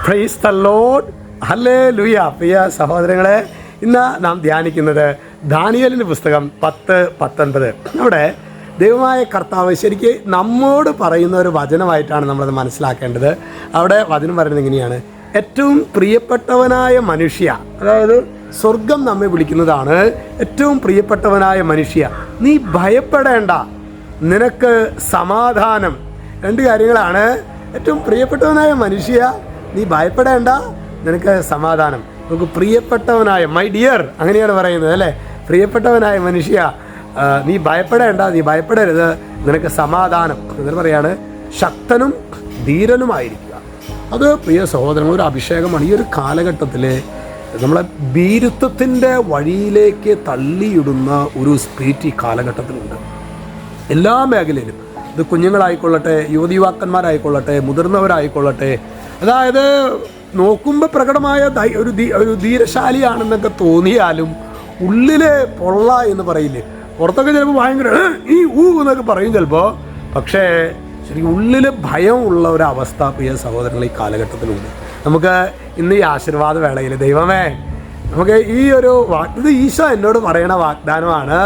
Price the Lord, hallelujah. പ്രിയ സഹോദരങ്ങളെ, ഇന്ന് നാം ധ്യാനിക്കുന്നത് ദാനിയേലിൻ്റെ പുസ്തകം 10:19. അവിടെ ദൈവമായ കർത്താവ് ശരിക്ക് നമ്മോട് പറയുന്ന ഒരു വചനമായിട്ടാണ് നമ്മളത് മനസ്സിലാക്കേണ്ടത്. അവിടെ വചനം പറയുന്നത് എങ്ങനെയാണ്? ഏറ്റവും പ്രിയപ്പെട്ടവനായ മനുഷ്യ, അതായത് സ്വർഗം നമ്മെ വിളിക്കുന്നതാണ്. ഏറ്റവും പ്രിയപ്പെട്ടവനായ മനുഷ്യ, നീ ഭയപ്പെടേണ്ട, നിനക്ക് സമാധാനം. രണ്ട് കാര്യങ്ങളാണ്. ഏറ്റവും പ്രിയപ്പെട്ടവനായ മനുഷ്യ, നീ ഭയപ്പെടേണ്ട, നിനക്ക് സമാധാനം. നമുക്ക് പ്രിയപ്പെട്ടവനായ മൈ ഡിയർ, അങ്ങനെയാണ് പറയുന്നത് അല്ലേ? പ്രിയപ്പെട്ടവനായ മനുഷ്യ, നീ ഭയപ്പെടേണ്ട, നീ ഭയപ്പെടരുത്, നിനക്ക് സമാധാനം. എന്നിട്ട് പറയാണ് ശക്തനും ധീരനുമായിരിക്കുക. അത് പ്രിയ സഹോദരങ്ങൾ, ഒരു അഭിഷേകമാണ്. ഈ ഒരു കാലഘട്ടത്തിൽ നമ്മളെ ഭീരുത്വത്തിൻ്റെ വഴിയിലേക്ക് തള്ളിയിടുന്ന ഒരു സ്പിരിറ്റ് ഈ കാലഘട്ടത്തിലുണ്ട്. എല്ലാ മേഖലയിലും. ഇത് കുഞ്ഞുങ്ങളായിക്കൊള്ളട്ടെ, യുവതിയുവാക്കന്മാരായിക്കൊള്ളട്ടെ, മുതിർന്നവരായിക്കൊള്ളട്ടെ. അതായത് നോക്കുമ്പോൾ പ്രകടമായ ഒരു ധീരശാലിയാണെന്നൊക്കെ തോന്നിയാലും ഉള്ളിലെ പൊള്ള എന്ന് പറയില്ലേ, പുറത്തൊക്കെ ചിലപ്പോൾ ഭയങ്കര എന്നൊക്കെ പറയും ചിലപ്പോൾ. പക്ഷേ ശരിക്കും ഉള്ളിൽ ഭയം ഉള്ള ഒരവസ്ഥ പ്രിയ സഹോദരങ്ങൾ ഈ കാലഘട്ടത്തിലുണ്ട്. നമുക്ക് ഇന്ന് ഈ ആശീർവാദ വേളയിൽ ദൈവമേ, നമുക്ക് ഈ ഒരു ഇത് ഈശോ എന്നോട് പറയണ വാഗ്ദാനമാണ്.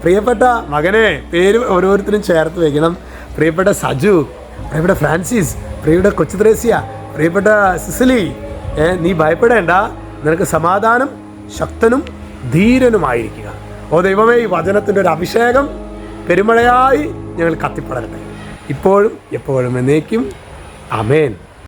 പ്രിയപ്പെട്ട മകനെ, പേര് ഓരോരുത്തരും ചേർത്ത് വയ്ക്കണം. പ്രിയപ്പെട്ട സജു, പ്രിയപ്പെട്ട ഫ്രാൻസിസ്, പ്രിയപ്പെട്ട കൊച്ചു ത്രേസ്യ, പ്രിയപ്പെട്ട സിസിലി, നീ ഭയപ്പെടേണ്ട, നിനക്ക് സമാധാനം, ശക്തനും ധീരനുമായിരിക്കുക. ഓ ദൈവമേ, ഈ വചനത്തിൻ്റെ ഒരു അഭിഷേകം പെരുമഴയായി ഞങ്ങൾ കത്തിപ്പടരട്ടെ, ഇപ്പോഴും എപ്പോഴും എന്നേക്കും. ആമേൻ.